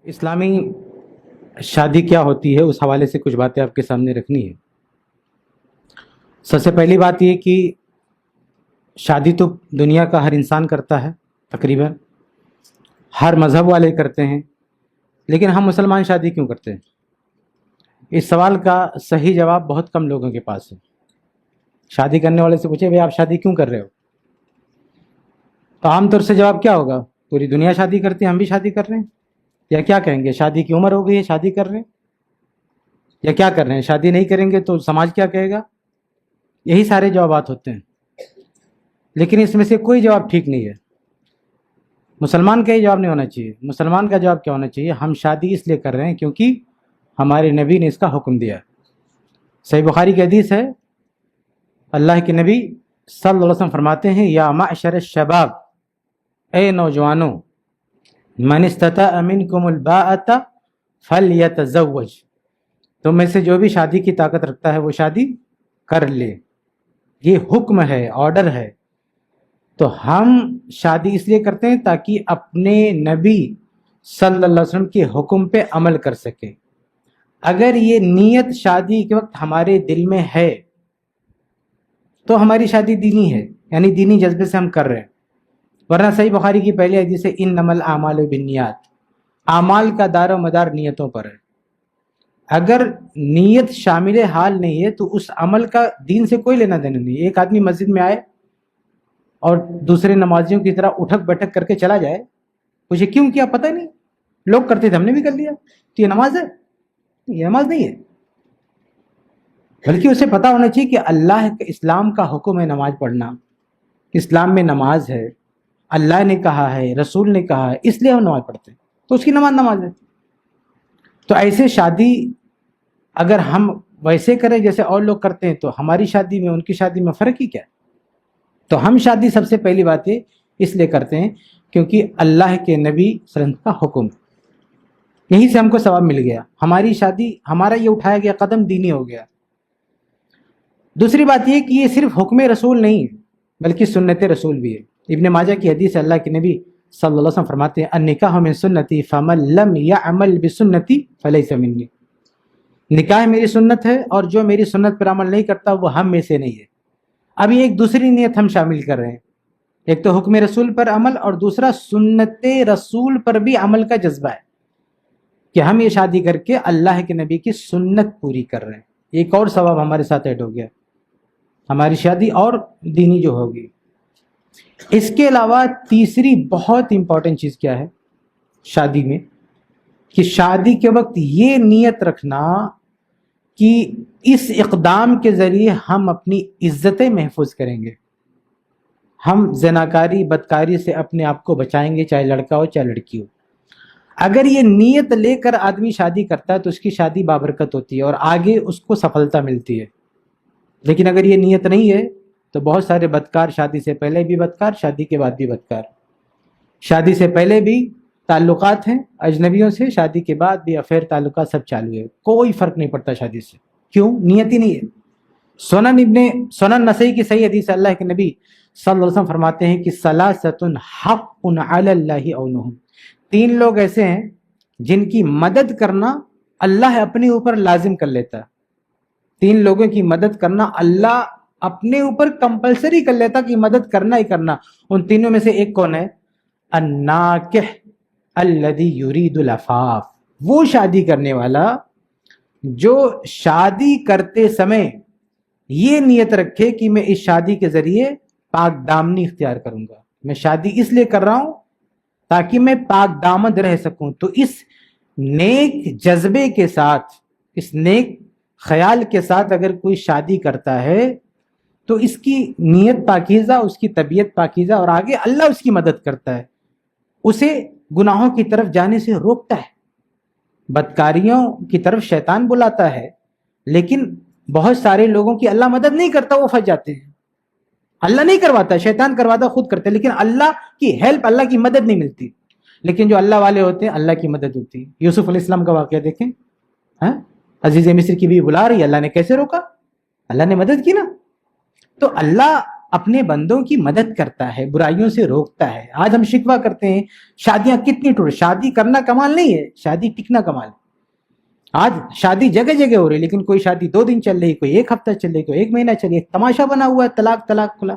اسلامی شادی کیا ہوتی ہے، اس حوالے سے کچھ باتیں آپ کے سامنے رکھنی ہے۔ سب سے پہلی بات یہ کہ شادی تو دنیا کا ہر انسان کرتا ہے، تقریباً ہر مذہب والے کرتے ہیں، لیکن ہم مسلمان شادی کیوں کرتے ہیں؟ اس سوال کا صحیح جواب بہت کم لوگوں کے پاس ہے۔ شادی کرنے والے سے پوچھے بھائی آپ شادی کیوں کر رہے ہو، تو عام طور سے جواب کیا ہوگا؟ پوری دنیا شادی کرتی ہے، ہم بھی شادی کر رہے ہیں۔ یا کیا کہیں گے، شادی کی عمر ہو گئی ہے شادی کر رہے ہیں، یا کیا کر رہے ہیں، شادی نہیں کریں گے تو سماج کیا کہے گا؟ یہی سارے جوابات ہوتے ہیں، لیکن اس میں سے کوئی جواب ٹھیک نہیں ہے۔ مسلمان کا یہ جواب نہیں ہونا چاہیے۔ مسلمان کا جواب کیا ہونا چاہیے؟ ہم شادی اس لیے کر رہے ہیں کیونکہ ہمارے نبی نے اس کا حکم دیا۔ صحیح بخاری کی حدیث ہے، اللہ کے نبی صلی اللہ علیہ وسلم فرماتے ہیں، یا معشر الشباب، اے نوجوانوں، من استطاع منکم الباءۃ فلیتزوج، تم میں سے جو بھی شادی کی طاقت رکھتا ہے وہ شادی کر لے۔ یہ حکم ہے، آرڈر ہے۔ تو ہم شادی اس لیے کرتے ہیں تاکہ اپنے نبی صلی اللہ علیہ وسلم کے حکم پہ عمل کر سکیں۔ اگر یہ نیت شادی کے وقت ہمارے دل میں ہے تو ہماری شادی دینی ہے، یعنی دینی جذبے سے ہم کر رہے ہیں، ورنہ صحیح بخاری کی پہلی حدیث ہے، انما الاعمال بالنیات، اعمال کا دار و مدار نیتوں پر ہے۔ اگر نیت شامل حال نہیں ہے تو اس عمل کا دین سے کوئی لینا دینا نہیں۔ ایک آدمی مسجد میں آئے اور دوسرے نمازیوں کی طرح اٹھک بیٹھک کر کے چلا جائے، مجھے کیوں کیا پتہ نہیں، لوگ کرتے تھے ہم نے بھی کر لیا، تو یہ نماز ہے؟ یہ نماز نہیں ہے، بلکہ اسے پتہ ہونا چاہیے کہ اللہ کے اسلام کا حکم ہے نماز پڑھنا، اسلام میں نماز ہے، اللہ نے کہا ہے، رسول نے کہا ہے، اس لیے ہم نماز پڑھتے ہیں، تو اس کی نماز ہے۔ تو ایسے شادی اگر ہم ویسے کریں جیسے اور لوگ کرتے ہیں تو ہماری شادی میں ان کی شادی میں فرق ہی کیا ہے؟ تو ہم شادی سب سے پہلی بات یہ اس لیے کرتے ہیں کیونکہ اللہ کے نبی صلی اللہ علیہ وسلم کا حکم، یہیں سے ہم کو ثواب مل گیا، ہماری شادی، ہمارا یہ اٹھایا گیا قدم دینی ہو گیا۔ دوسری بات یہ کہ یہ صرف حکم رسول نہیں ہے بلکہ سنت رسول بھی ہے۔ ابن ماجہ کی حدیث ہے، اللہ کے نبی صلی اللہ علیہ وسلم فرماتے ہیں، النکاح من سنتی فمن لم یعمل بسنتی فلیس منی، نکاح میری سنت ہے اور جو میری سنت پر عمل نہیں کرتا وہ ہم میں سے نہیں ہے۔ اب یہ ایک دوسری نیت ہم شامل کر رہے ہیں، ایک تو حکم رسول پر عمل اور دوسرا سنت رسول پر بھی عمل کا جذبہ ہے کہ ہم یہ شادی کر کے اللہ کے نبی کی سنت پوری کر رہے ہیں۔ ایک اور ثواب ہمارے ساتھ ایڈ ہو گیا، ہماری شادی اور دینی جو ہوگی۔ اس کے علاوہ تیسری بہت امپورٹنٹ چیز کیا ہے شادی میں، کہ شادی کے وقت یہ نیت رکھنا کہ اس اقدام کے ذریعے ہم اپنی عزتیں محفوظ کریں گے، ہم زناکاری بدکاری سے اپنے آپ کو بچائیں گے، چاہے لڑکا ہو چاہے لڑکی ہو۔ اگر یہ نیت لے کر آدمی شادی کرتا ہے تو اس کی شادی بابرکت ہوتی ہے اور آگے اس کو سفلتا ملتی ہے۔ لیکن اگر یہ نیت نہیں ہے تو بہت سارے بدکار شادی سے پہلے بھی بدکار، شادی کے بعد بھی بدکار، شادی سے پہلے بھی تعلقات ہیں اجنبیوں سے، شادی کے بعد بھی افیئر تعلقات سب چالو ہے، کوئی فرق نہیں پڑتا شادی سے۔ کیوں؟ نیت ہی نہیں ہے۔ سنن نسائی کی صحیح حدیث ہے، اللہ کے نبی صلی اللہ علیہ وسلم فرماتے ہیں کہ ثلاثۃ حق علی اللہ عونہم، تین لوگ ایسے ہیں جن کی مدد کرنا اللہ اپنے اوپر لازم کر لیتا ہے۔ تین لوگوں کی مدد کرنا اللہ اپنے اوپر کمپلسری کر لیتا کہ مدد کرنا ہی کرنا۔ ان تینوں میں سے ایک کون ہے؟ الناکح الذی یرید العفاف، وہ شادی کرنے والا جو شادی کرتے سمے یہ نیت رکھے کہ میں اس شادی کے ذریعے پاک دامنی اختیار کروں گا، میں شادی اس لیے کر رہا ہوں تاکہ میں پاک دامن رہ سکوں۔ تو اس نیک جذبے کے ساتھ، اس نیک خیال کے ساتھ اگر کوئی شادی کرتا ہے تو اس کی نیت پاکیزہ، اس کی طبیعت پاکیزہ، اور آگے اللہ اس کی مدد کرتا ہے، اسے گناہوں کی طرف جانے سے روکتا ہے، بدکاریوں کی طرف شیطان بلاتا ہے، لیکن بہت سارے لوگوں کی اللہ مدد نہیں کرتا، وہ پھنس جاتے ہیں۔ اللہ نہیں کرواتا، شیطان کرواتا، خود کرتے، لیکن اللہ کی ہیلپ، اللہ کی مدد نہیں ملتی۔ لیکن جو اللہ والے ہوتے ہیں اللہ کی مدد ہوتی ہے۔ یوسف علیہ السلام کا واقعہ دیکھیں، عزیز مصر کی بھی بلا رہی، اللہ نے کیسے روکا؟ اللہ نے مدد کی نا۔ تو اللہ اپنے بندوں کی مدد کرتا ہے، برائیوں سے روکتا ہے۔ آج ہم شکوہ کرتے ہیں شادیاں کتنی ٹوٹ، شادی کرنا کمال نہیں ہے، شادی ٹکنا کمال ہے۔ آج شادی جگہ جگہ ہو رہی ہے، لیکن کوئی شادی 2 دن چل رہی، کوئی 1 ہفتہ چل رہی، کوئی 1 مہینہ چل رہی۔ ایک تماشا بنا ہوا ہے، طلاق طلاق کھلا۔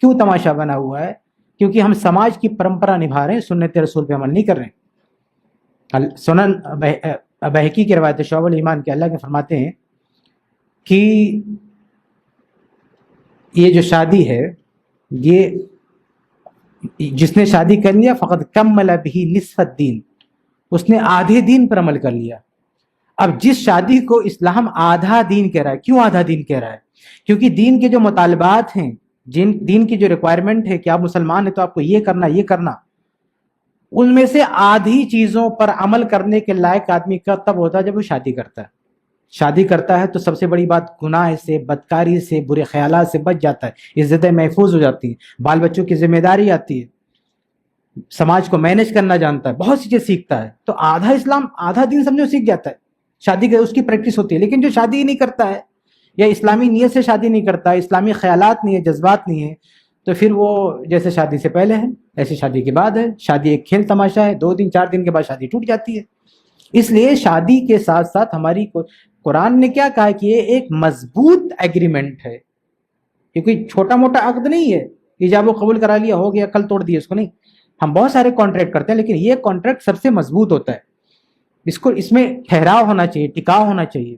کیوں تماشا بنا ہوا ہے؟ کیونکہ ہم سماج کی پرمپرا نبھا رہے ہیں، سنت رسول پہ عمل نہیں کر رہے ہیں۔ سنن بہقی کی روایت شعب الایمان کے اللہ کے فرماتے ہیں کہ یہ جو شادی ہے، یہ جس نے شادی کر لیا فقط کمل بہ نصف الدین، اس نے آدھے دین پر عمل کر لیا۔ اب جس شادی کو اسلام آدھا دین کہہ رہا ہے، کیوں آدھا دین کہہ رہا ہے؟ کیونکہ دین کے جو مطالبات ہیں، دین کی جو ریکوائرمنٹ ہے کہ آپ مسلمان ہیں تو آپ کو یہ کرنا یہ کرنا، ان میں سے آدھی چیزوں پر عمل کرنے کے لائق آدمی کب تب ہوتا ہے جب وہ شادی کرتا ہے۔ شادی کرتا ہے تو سب سے بڑی بات گناہ سے، بدکاری سے، برے خیالات سے بچ جاتا ہے، عزتیں محفوظ ہو جاتی ہیں، بال بچوں کی ذمہ داری آتی ہے، سماج کو مینج کرنا جانتا ہے، بہت سی چیز سیکھتا ہے۔ تو آدھا اسلام، آدھا دین سمجھو سیکھ جاتا ہے، شادی کے اس کی پریکٹس ہوتی ہے۔ لیکن جو شادی نہیں کرتا ہے یا اسلامی نیت سے شادی نہیں کرتا ہے، اسلامی خیالات نہیں ہے، جذبات نہیں ہے، تو پھر وہ جیسے شادی سے پہلے ہے ایسے شادی کے بعد ہے۔ شادی ایک کھیل تماشا ہے، 2 دن 4 دن کے بعد شادی ٹوٹ جاتی ہے۔ اس لیے شادی کے ساتھ ساتھ ہماری قرآن نے کیا کہا کہ یہ ایک مضبوط ایگریمنٹ ہے، یہ کوئی چھوٹا موٹا عقد نہیں ہے، ایجاب و قبول کرا لیا ہو گیا کل توڑ دیا اس کو، نہیں۔ ہم بہت سارے کانٹریکٹ کرتے ہیں، لیکن یہ کانٹریکٹ سب سے مضبوط ہوتا ہے، اس میں ٹھہراؤ ہونا چاہیے، ٹکاؤ ہونا چاہیے۔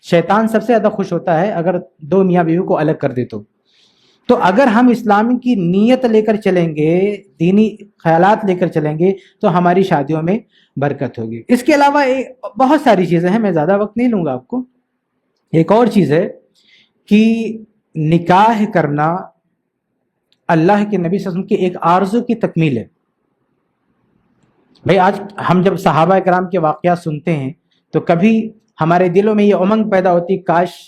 شیطان سب سے زیادہ خوش ہوتا ہے اگر 2 میاں بیوی کو الگ کر دے تو اگر ہم اسلام کی نیت لے کر چلیں گے، دینی خیالات لے کر چلیں گے، تو ہماری شادیوں میں برکت ہوگی۔ اس کے علاوہ بہت ساری چیزیں ہیں، میں زیادہ وقت نہیں لوں گا آپ کو۔ ایک اور چیز ہے کہ نکاح کرنا اللہ کے نبی صلی اللہ علیہ وسلم کی ایک آرزو کی تکمیل ہے۔ بھائی آج ہم جب صحابہ کرام کے واقعات سنتے ہیں تو کبھی ہمارے دلوں میں یہ امنگ پیدا ہوتی، کاش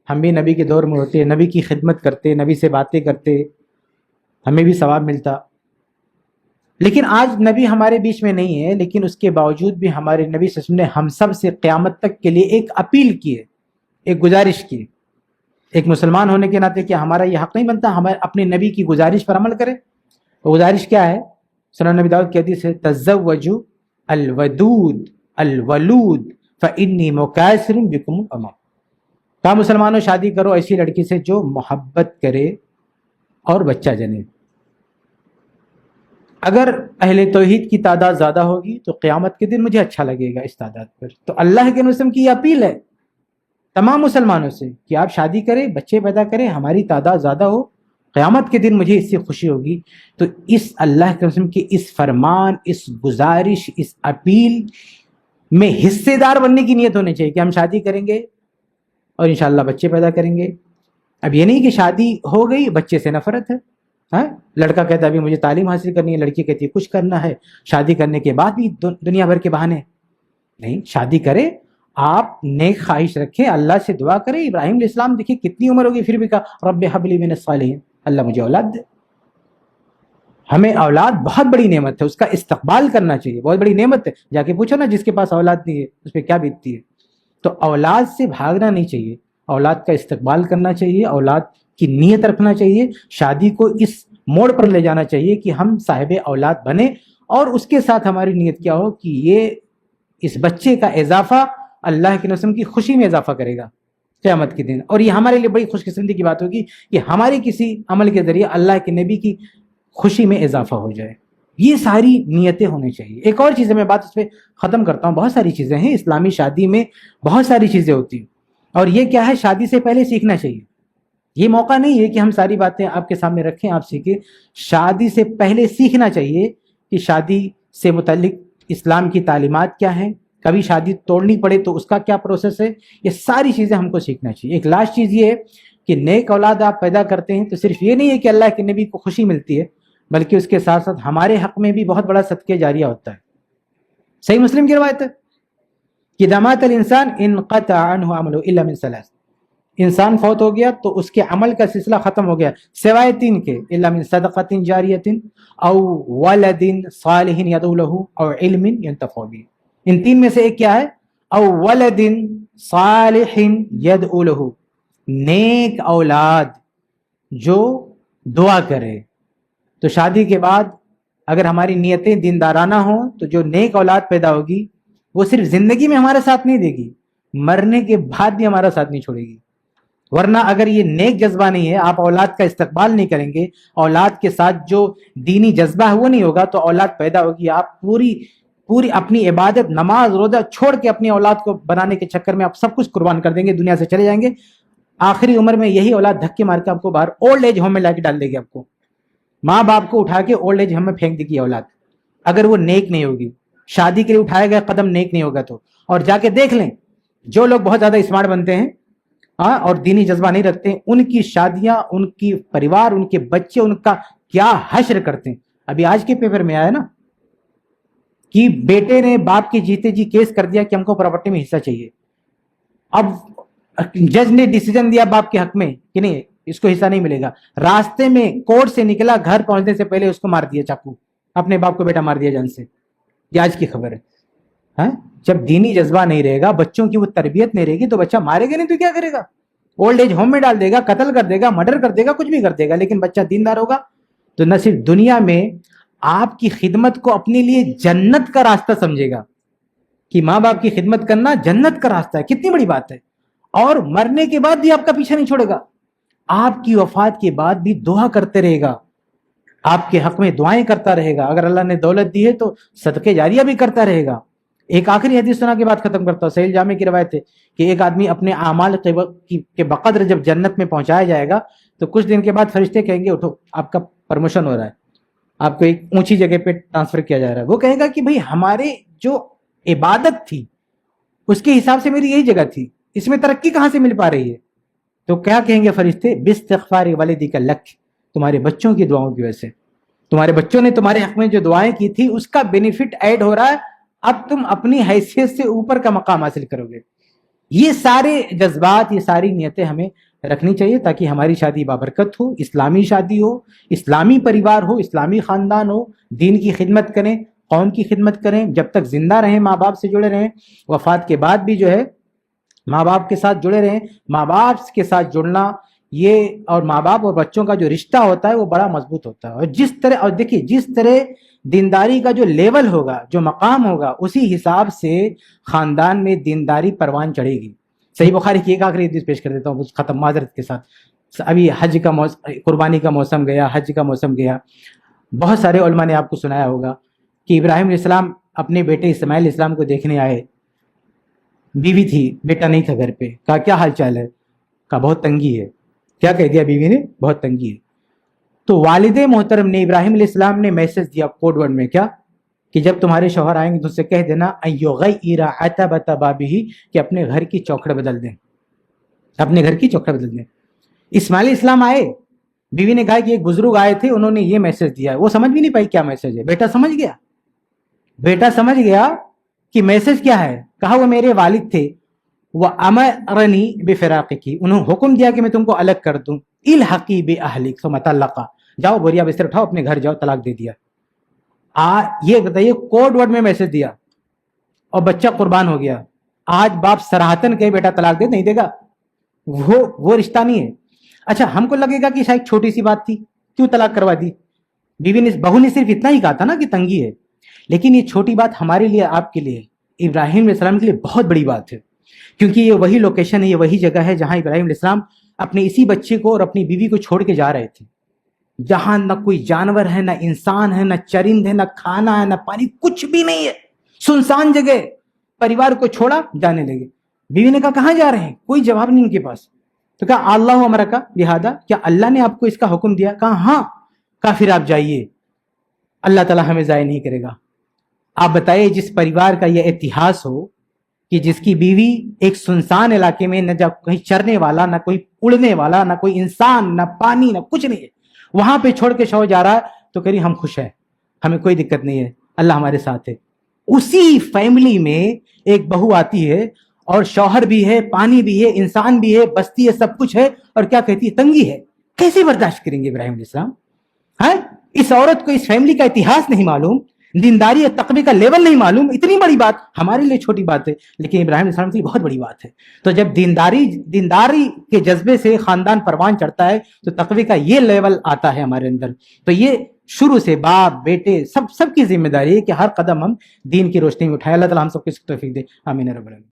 ہم بھی نبی کے دور میں ہوتے، نبی کی خدمت کرتے، نبی سے باتیں کرتے، ہمیں بھی ثواب ملتا۔ لیکن آج نبی ہمارے بیچ میں نہیں ہے، لیکن اس کے باوجود بھی ہمارے نبی صلی اللہ علیہ وسلم نے ہم سب سے قیامت تک کے لیے ایک اپیل کی ہے، ایک گزارش کی۔ ایک مسلمان ہونے کے ناطے کیا ہمارا یہ حق نہیں بنتا ہم اپنے نبی کی گزارش پر عمل کریں؟ گزارش کیا ہے؟ سنن نبی داؤد کی حدیث ہے، تزوجوا الودود الولود فانی مکاثر بکم الامم۔ کہا مسلمانوں شادی کرو ایسی لڑکی سے جو محبت کرے اور بچہ جنے۔ اگر اہل توحید کی تعداد زیادہ ہوگی تو قیامت کے دن مجھے اچھا لگے گا اس تعداد پر۔ تو اللہ کے نبی کی یہ اپیل ہے تمام مسلمانوں سے کہ آپ شادی کریں، بچے پیدا کریں، ہماری تعداد زیادہ ہو، قیامت کے دن مجھے اس سے خوشی ہوگی۔ تو اس اللہ کے رسول کی اس فرمان، اس گزارش، اس اپیل میں حصے دار بننے کی نیت ہونی چاہیے کہ ہم شادی کریں گے اور انشاءاللہ بچے پیدا کریں گے۔ اب یہ نہیں کہ شادی ہو گئی بچے سے نفرت ہے، ہاں؟ لڑکا کہتا ہے ابھی مجھے تعلیم حاصل کرنی ہے، لڑکی کہتی ہے کچھ کرنا ہے، شادی کرنے کے بعد بھی دنیا بھر کے بہانے۔ نہیں، شادی کرے، آپ نیک خواہش رکھیں، اللہ سے دعا کریں۔ ابراہیم علیہ السلام دیکھیں کتنی عمر ہوگی پھر بھی کہا رب حب لی من الصالحین، اللہ مجھے اولاد دے۔ ہمیں اولاد بہت بڑی نعمت ہے، اس کا استقبال کرنا چاہیے، بہت بڑی نعمت ہے۔ جا کے پوچھو نا جس کے پاس اولاد نہیں ہے اس پہ کیا بیتتی ہے۔ تو اولاد سے بھاگنا نہیں چاہیے، اولاد کا استقبال کرنا چاہیے، اولاد کی نیت رکھنا چاہیے، شادی کو اس موڑ پر لے جانا چاہیے کہ ہم صاحب اولاد بنیں، اور اس کے ساتھ ہماری نیت کیا ہو کہ یہ اس بچے کا اضافہ اللہ کے نبی کی خوشی میں اضافہ کرے گا قیامت کے دن، اور یہ ہمارے لیے بڑی خوش قسمتی کی بات ہوگی کہ ہمارے کسی عمل کے ذریعے اللہ کے نبی کی خوشی میں اضافہ ہو جائے۔ یہ ساری نیتیں ہونی چاہیے۔ ایک اور چیز ہے، میں بات اس پہ ختم کرتا ہوں، بہت ساری چیزیں ہیں اسلامی شادی میں، بہت ساری چیزیں ہوتی ہیں، اور یہ کیا ہے شادی سے پہلے سیکھنا چاہیے۔ یہ موقع نہیں ہے کہ ہم ساری باتیں آپ کے سامنے رکھیں، آپ سیکھیں۔ شادی سے پہلے سیکھنا چاہیے کہ شادی سے متعلق اسلام کی تعلیمات کیا ہیں، کبھی شادی توڑنی پڑے تو اس کا کیا پروسیس ہے، یہ ساری چیزیں ہم کو سیکھنا چاہیے۔ ایک لاسٹ چیز یہ ہے کہ نیک اولاد آپ پیدا کرتے ہیں تو صرف یہ نہیں ہے کہ اللہ کے نبی کو خوشی ملتی ہے، بلکہ اس کے ساتھ ساتھ ہمارے حق میں بھی بہت بڑا صدقہ جاریہ ہوتا ہے۔ صحیح مسلم کی روایت ہے کہ اذا مات الانسان انقطع عنہ عمله الا من ثلاث، انسان فوت ہو گیا تو اس کے عمل کا سلسلہ ختم ہو گیا سوائے 3 کے، الا من صدقۃ جاریۃ او ولد صالح يدعو له او علم ينتفع به۔ ان 3 میں سے ایک کیا ہے؟ او ولد صالح يدعو له، نیک اولاد جو دعا کرے. تو شادی کے بعد اگر ہماری نیتیں دیندارانہ ہوں تو جو نیک اولاد پیدا ہوگی وہ صرف زندگی میں ہمارا ساتھ نہیں دے گی, مرنے کے بعد بھی ہمارا ساتھ نہیں چھوڑے گی. ورنہ اگر یہ نیک جذبہ نہیں ہے, آپ اولاد کا استقبال نہیں کریں گے, اولاد کے ساتھ جو دینی جذبہ ہے وہ نہیں ہوگا, تو اولاد پیدا ہوگی, آپ پوری اپنی عبادت, نماز, روزہ چھوڑ کے اپنی اولاد کو بنانے کے چکر میں آپ سب کچھ قربان کر دیں گے, دنیا سے چلے جائیں گے. آخری عمر میں یہی اولاد دھکے مار کے آپ کو باہر اولڈ ایج ہوم میں لا کے ڈال دے گی. آپ کو ماں باپ کو اٹھا کے اولڈ ایج ہوم میں پھینک دے گی اولاد, اگر وہ نیک نہیں ہوگی. شادی کے لیے اٹھایا گیا قدم نیک نہیں ہوگا تو. اور جا کے دیکھ لیں, جو لوگ بہت زیادہ اسمارٹ بنتے ہیں اور دینی جذبہ نہیں رکھتے ہیں, ان کی شادیاں, ان کی پریوار, ان کے بچے, ان کا کیا حشر کرتے ہیں. ابھی آج کے پیپر میں آیا نا کہ بیٹے نے باپ کے جیتے جی کیس کر دیا کہ ہم کو پراپرٹی میں حصہ چاہیے. اب جج نے ڈیسیجن دیا باپ کے حق میں کہ نہیں, اس کو حصہ نہیں ملے گا. راستے میں کورٹ سے نکلا, گھر پہنچنے سے پہلے اس کو مار دیا چاقو, اپنے باپ کو بیٹا مار دیا جان سے. یہ آج کی خبر ہے. جب دینی جذبہ نہیں رہے گا, بچوں کی وہ تربیت نہیں رہے گی, تو بچہ مارے گا نہیں تو کیا کرے گا؟ اولڈ ایج ہوم میں ڈال دے گا, قتل کر دے گا, مرڈر کر دے گا, کچھ بھی کر دے گا. لیکن بچہ دیندار ہوگا تو نہ صرف دنیا میں آپ کی خدمت کو اپنے لیے جنت کا راستہ سمجھے گا, کہ ماں باپ کی خدمت کرنا جنت کا راستہ ہے, کتنی بڑی بات ہے. اور مرنے کے بعد بھی آپ کا پیچھا نہیں چھوڑے گا, آپ کی وفات کے بعد بھی دعا کرتے رہے گا, آپ کے حق میں دعائیں کرتا رہے گا. اگر اللہ نے دولت دی ہے تو صدقے جاریہ بھی کرتا رہے گا. ایک آخری حدیث سنا کے بعد ختم کرتا ہوں. صحیح جامع کی روایت ہے کہ ایک آدمی اپنے اعمال کے بقدر جب جنت میں پہنچایا جائے گا تو کچھ دن کے بعد فرشتے کہیں گے اٹھو, آپ کا پرموشن ہو رہا ہے, آپ کو ایک اونچی جگہ پہ ٹرانسفر کیا جا رہا ہے. وہ کہے گا کہ بھئی ہمارے جو عبادت تھی اس کے حساب سے میری یہی جگہ تھی, اس میں ترقی کہاں سے مل پا رہی ہے؟ تو کیا کہیں گے فرشتے؟ باستغفار والدیک لک, تمہارے بچوں کی دعاؤں کی وجہ سے, تمہارے بچوں نے تمہارے حق میں جو دعائیں کی تھی اس کا بینیفٹ ایڈ ہو رہا ہے, اب تم اپنی حیثیت سے اوپر کا مقام حاصل کرو گے. یہ سارے جذبات, یہ ساری نیتیں ہمیں رکھنی چاہیے تاکہ ہماری شادی بابرکت ہو, اسلامی شادی ہو, اسلامی پریوار ہو, اسلامی خاندان ہو, دین کی خدمت کریں, قوم کی خدمت کریں, جب تک زندہ رہیں ماں باپ سے جڑے رہیں, وفات کے بعد بھی جو ہے ماں باپ کے ساتھ جڑے رہیں. ماں باپ کے ساتھ جڑنا یہ, اور ماں باپ اور بچوں کا جو رشتہ ہوتا ہے وہ بڑا مضبوط ہوتا ہے. اور دیکھیے جس طرح دینداری کا جو لیول ہوگا, جو مقام ہوگا, اسی حساب سے خاندان میں دینداری پروان چڑھے گی. صحیح بخاری کی ایک آخری حدیث پیش کر دیتا ہوں ختم معذرت کے ساتھ. ابھی حج کا قربانی کا موسم گیا, حج کا موسم گیا. بہت سارے علماء نے آپ کو سنایا ہوگا کہ ابراہیم علیہ السلام اپنے بیٹے اسماعیل علیہ السلام کو دیکھنے آئے. بیوی تھی, بیٹا نہیں تھا گھر پہ. کہا کیا حال چال ہے؟ کہا بہت تنگی ہے. کیا کہہ دیا بیوی نے؟ بہت تنگی ہے. تو والد محترم نے, ابراہیم علیہ السلام نے میسج دیا کوڈ ورڈ میں, کیا کہ جب تمہارے شوہر آئیں گے تو ان سے کہہ دینا ایغیر عتبۃ بابہ, کہ اپنے گھر کی چوکھٹ بدل دیں, اپنے گھر کی چوکھٹ بدل دیں. اسماعیل علیہ السلام آئے, بیوی نے کہا کہ ایک بزرگ آئے تھے, انہوں نے یہ میسج دیا. وہ سمجھ بھی نہیں پائی کیا میسج ہے. بیٹا سمجھ گیا, بیٹا سمجھ گیا کہ میسج کیا ہے. کہا وہ میرے والد تھے, وہ امرنی بفراقک, انہوں حکم دیا کہ میں تم کو الگ کر دوں. الحقی باہلک ثم طلقا, جاؤ بوریا بستر اٹھاؤ, اپنے گھر جاؤ, طلاق دے دیا. یہ بتائیے کوڈ ورڈ میں میسج دیا اور بچہ قربان ہو گیا. آج باپ صراحتن کہے بیٹا طلاق دے, نہیں دے گا, وہ رشتہ نہیں ہے. اچھا ہم کو لگے گا کہ شاید چھوٹی سی بات تھی, کیوں طلاق کروا دی. بیوی نے, بہو نے صرف اتنا ہی کہا تھا نا کہ تنگی ہے, لیکن یہ چھوٹی بات ہمارے لیے, آپ کے لیے, ابراہیم علیہ السلام کے لیے بہت بڑی بات ہے. کیونکہ یہ وہی لوکیشن ہے, یہ وہی جگہ ہے جہاں ابراہیم علیہ السلام اپنے اسی بچے کو اور اپنی بیوی کو چھوڑ کے جا رہے تھے, جہاں نہ کوئی جانور ہے, نہ انسان ہے, نہ چرند ہے, نہ کھانا ہے, نہ پانی, کچھ بھی نہیں ہے, سنسان جگہ. پریوار کو چھوڑا, جانے لگے. بیوی نے کہا کہاں جا رہے ہیں؟ کوئی جواب نہیں ان کے پاس. تو کہا اللہ امرک بہذا, کیا اللہ نے آپ کو اس کا حکم دیا؟ کہا ہاں. کہا پھر آپ جائیے, اللہ تعالیٰ ہمیں ضائع نہیں کرے گا. آپ بتائیے جس پریوار کا یہ اتہاس ہو کہ جس کی بیوی ایک سنسان علاقے میں, نہ کہیں چرنے والا, نہ کوئی اڑنے والا, نہ کوئی انسان, نہ پانی, نہ کچھ نہیں ہے, وہاں پہ چھوڑ کے شوہر جا رہا ہے, تو کہہ رہی ہم خوش ہیں, ہمیں کوئی دقت نہیں ہے, اللہ ہمارے ساتھ ہے. اسی فیملی میں ایک بہو آتی ہے اور شوہر بھی ہے, پانی بھی ہے, انسان بھی ہے, بستی ہے, سب کچھ ہے, اور کیا کہتی ہے؟ تنگی ہے. کیسے برداشت کریں گے ابراہیم علیہ السلام؟ ہاں, اس عورت کو اس فیملی کا اتہاس نہیں معلوم, دینداری یا تقوی کا لیول نہیں معلوم، اتنی بڑی بات ہمارے لیے چھوٹی بات ہے، لیکن ابراہیم علیہ السلام کے لیے بہت بڑی بات ہے۔ تو جب دینداری کے جذبے سے خاندان پروان چڑھتا ہے تو تقوی کا یہ لیول آتا ہے ہمارے اندر۔ تو یہ شروع سے باپ بیٹے سب کی ذمہ داری ہے کہ ہر قدم ہم دین کی روشنی میں اٹھائیں۔ اللہ تعالیٰ ہم سب کو اس کی توفیق دے، آمین رب العالمین۔